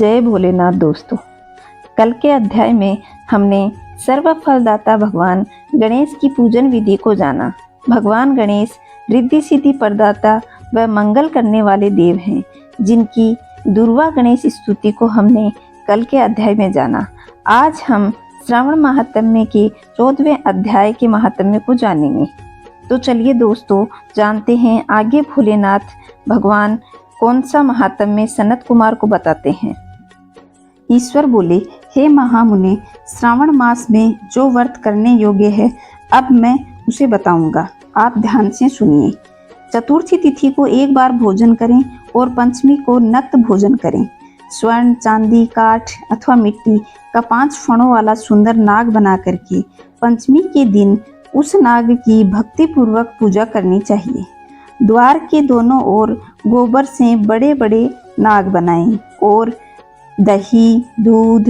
जय भोलेनाथ दोस्तों। कल के अध्याय में हमने सर्व फलदाता भगवान गणेश की पूजन विधि को जाना। भगवान गणेश रिद्धि सिद्धि प्रदाता व मंगल करने वाले देव हैं, जिनकी दुर्वा गणेश स्तुति को हमने कल के अध्याय में जाना। आज हम श्रावण महात्म्य के 14वें अध्याय के महात्म्य को जानेंगे। तो चलिए दोस्तों, जानते हैं आगे भोलेनाथ भगवान कौन सा महात्म्य सनत कुमार को बताते हैं। ईश्वर बोले, हे महामुने, श्रावण मास में जो व्रत करने योग्य है अब मैं उसे बताऊंगा, आप ध्यान से सुनिए। चतुर्थी तिथि को एक बार भोजन करें और पंचमी को नक्त भोजन करें। स्वर्ण, चांदी, काठ अथवा मिट्टी का 5 फणों वाला सुंदर नाग बना करके पंचमी के दिन उस नाग की भक्ति पूर्वक पूजा करनी चाहिए। द्वार के दोनों ओर गोबर से बड़े बड़े नाग बनाएं और दही, दूध,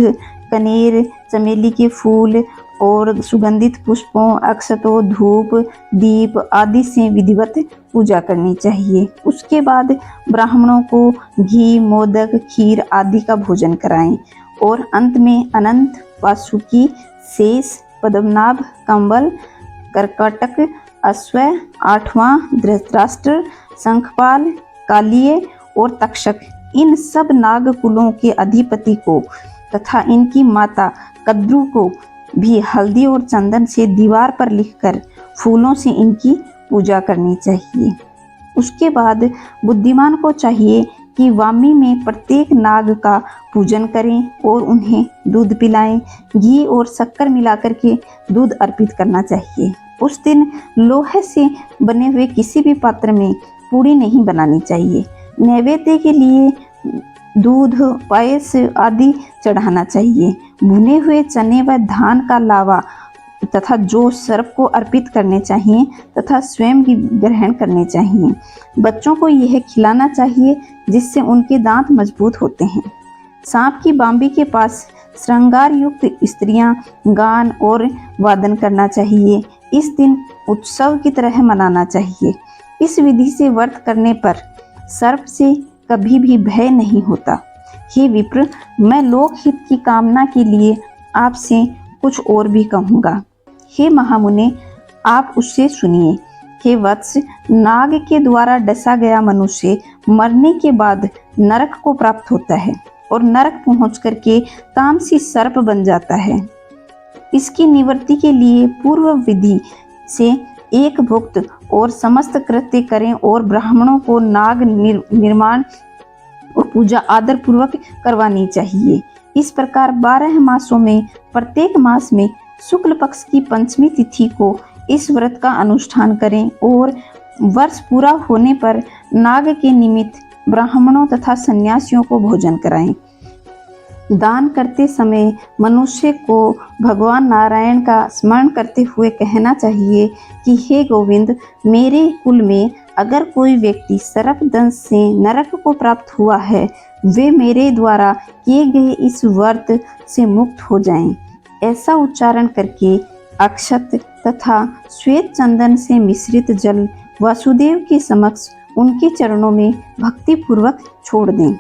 कनेर, चमेली के फूल और सुगंधित पुष्पों, अक्षतों, धूप, दीप आदि से विधिवत पूजा करनी चाहिए। उसके बाद ब्राह्मणों को घी, मोदक, खीर आदि का भोजन कराएं और अंत में अनंत, वासुकी, शेष, पद्मनाभ, कंबल, कर्कटक, अश्व, 8वां धृतराष्ट्र, शंखपाल, कालिये और तक्षक, इन सब नाग कुलों के अधिपति को तथा इनकी माता कद्रू को भी हल्दी और चंदन से दीवार पर लिखकर फूलों से इनकी पूजा करनी चाहिए। उसके बाद बुद्धिमान को चाहिए कि वामी में प्रत्येक नाग का पूजन करें और उन्हें दूध पिलाएं। घी और शक्कर मिलाकर के दूध अर्पित करना चाहिए। उस दिन लोहे से बने हुए किसी भी पात्र में पूड़ी नहीं बनानी चाहिए। नैवेद्य के लिए दूध, पायस आदि चढ़ाना चाहिए। भुने हुए चने व धान का लावा तथा जो सर्प को अर्पित करने चाहिए तथा स्वयं भी ग्रहण करने चाहिए। बच्चों को यह खिलाना चाहिए जिससे उनके दांत मजबूत होते हैं। सांप की बांबी के पास श्रृंगार युक्त स्त्रियां गान और वादन करना चाहिए। इस दिन उत्सव की तरह मनाना चाहिए। इस विधि से व्रत करने पर सर्प से कभी भी भय नहीं होता। हे विप्र, मैं लोकहित की कामना के लिए आपसे कुछ और भी कहूँगा। हे महामुने, आप उससे सुनिए। हे वत्स, नाग के द्वारा डसा गया मनुष्य मरने के बाद नरक को प्राप्त होता है और नरक पहुँच करके तामसी सर्प बन जाता है। इसकी निवृत्ति के लिए पूर्व विधि से एक भुक्त और समस्त कृत्य करें और ब्राह्मणों को नाग निर्माण और पूजा आदर पूर्वक करवानी चाहिए। इस प्रकार 12 मासों में प्रत्येक मास में शुक्ल पक्ष की पंचमी तिथि को इस व्रत का अनुष्ठान करें और वर्ष पूरा होने पर नाग के निमित्त ब्राह्मणों तथा सन्यासियों को भोजन कराएं। दान करते समय मनुष्य को भगवान नारायण का स्मरण करते हुए कहना चाहिए कि हे गोविंद, मेरे कुल में अगर कोई व्यक्ति सर्प दंश से नरक को प्राप्त हुआ है, वे मेरे द्वारा किए गए इस व्रत से मुक्त हो जाएं। ऐसा उच्चारण करके अक्षत तथा श्वेत चंदन से मिश्रित जल वासुदेव के समक्ष उनके चरणों में भक्ति पूर्वक छोड़ दें।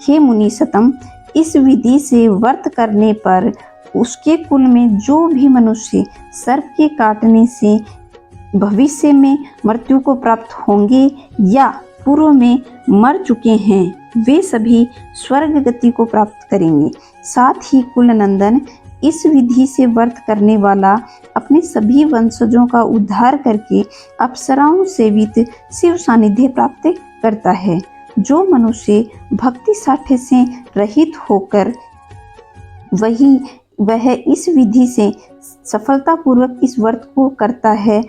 हे मुनि सतम, इस विधि से व्रत करने पर उसके कुल में जो भी मनुष्य सर्प के काटने से भविष्य में मृत्यु को प्राप्त होंगे या पूर्व में मर चुके हैं, वे सभी स्वर्ग गति को प्राप्त करेंगे। साथ ही कुल नंदन, इस विधि से व्रत करने वाला अपने सभी वंशजों का उद्धार करके अप्सराओं सेवित शिव सानिध्य प्राप्त करता है। जो मनुष्य भक्ति साठे से रहित होकर वह इस विधि से सफलतापूर्वक इस व्रत को करता है,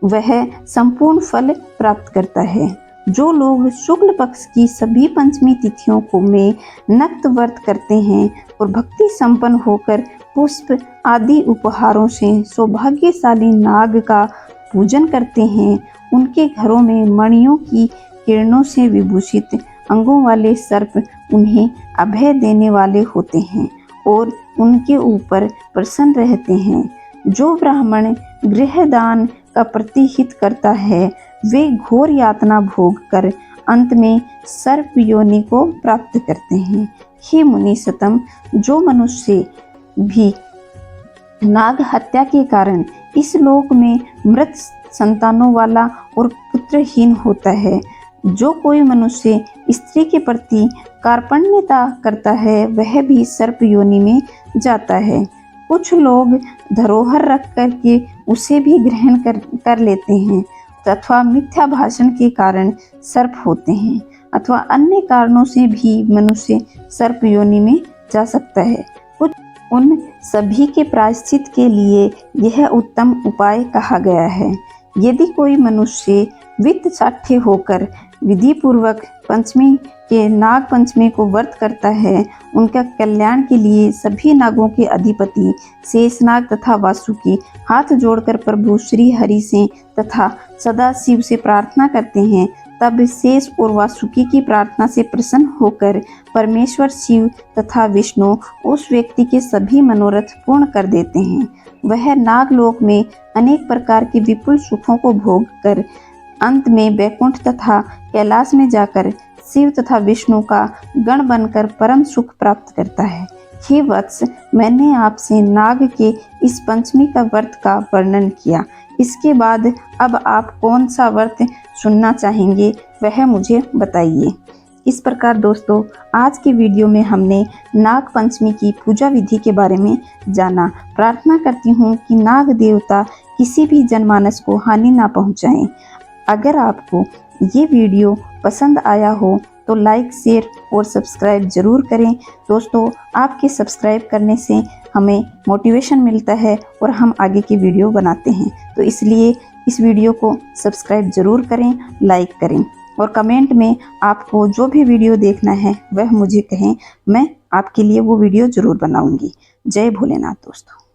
वह संपूर्ण फल प्राप्त करता है। जो लोग शुक्ल पक्ष की सभी पंचमी तिथियों को में नक्त व्रत करते हैं और भक्ति संपन्न होकर पुष्प आदि उपहारों से सौभाग्यशाली नाग का पूजन करते हैं, उनके घरों में मणियों की किरणों से विभूषित अंगों वाले सर्प उन्हें अभय देने वाले होते हैं और उनके ऊपर प्रसन्न रहते हैं। जो ब्राह्मण गृहदान का प्रतिहित करता है, वे घोर यातना भोग कर अंत में सर्प योनि को प्राप्त करते हैं। हे मुनीसतम, जो मनुष्य भी नाग हत्या के कारण इस लोक में मृत संतानों वाला और पुत्रहीन होता है, जो कोई मनुष्य स्त्री के प्रति कार्पण्यता करता है वह भी सर्प योनि में जाता है। कुछ लोग धरोहर रख करके उसे भी ग्रहण कर लेते हैं, अथवा मिथ्या भाषण के कारण सर्प होते हैं, अथवा अन्य कारणों से भी मनुष्य सर्प योनि में जा सकता है। उन सभी के प्रायश्चित के लिए यह उत्तम उपाय कहा गया है। यदि कोई मनुष्य वित्त साठ्य होकर विधि पूर्वक पंचमी के नाग पंचमी को व्रत करता है, उनका कल्याण के लिए सभी नागों के अधिपति शेषनाग तथा वासुकी हाथ जोड़कर प्रभु श्री हरि से तथा सदा शिव से प्रार्थना करते हैं, तब शेष और वासुकी की प्रार्थना से प्रसन्न होकर परमेश्वर शिव तथा विष्णु उस व्यक्ति के सभी मनोरथ पूर्ण कर देते हैं। वह नागलोक में अनेक प्रकार के विपुल सुखों को भोग कर अंत में वैकुंठ तथा कैलाश में जाकर शिव तथा विष्णु का गण बनकर परम सुख प्राप्त करता है। हे वत्स, मैंने आपसे नाग के इस पंचमी का व्रत का वर्णन किया। इसके बाद अब आप कौन सा व्रत सुनना चाहेंगे वह मुझे बताइए। इस प्रकार दोस्तों, आज की वीडियो में हमने नाग पंचमी की पूजा विधि के बारे में जाना। प्रार्थना करती हूँ कि नाग देवता किसी भी जनमानस को हानि ना पहुँचाएं। अगर आपको ये वीडियो पसंद आया हो तो लाइक, शेयर और सब्सक्राइब ज़रूर करें। दोस्तों, आपके सब्सक्राइब करने से हमें मोटिवेशन मिलता है और हम आगे की वीडियो बनाते हैं, तो इसलिए इस वीडियो को सब्सक्राइब ज़रूर करें, लाइक करें और कमेंट में आपको जो भी वीडियो देखना है वह मुझे कहें, मैं आपके लिए वो वीडियो ज़रूर बनाऊंगी। जय भोलेनाथ दोस्तों।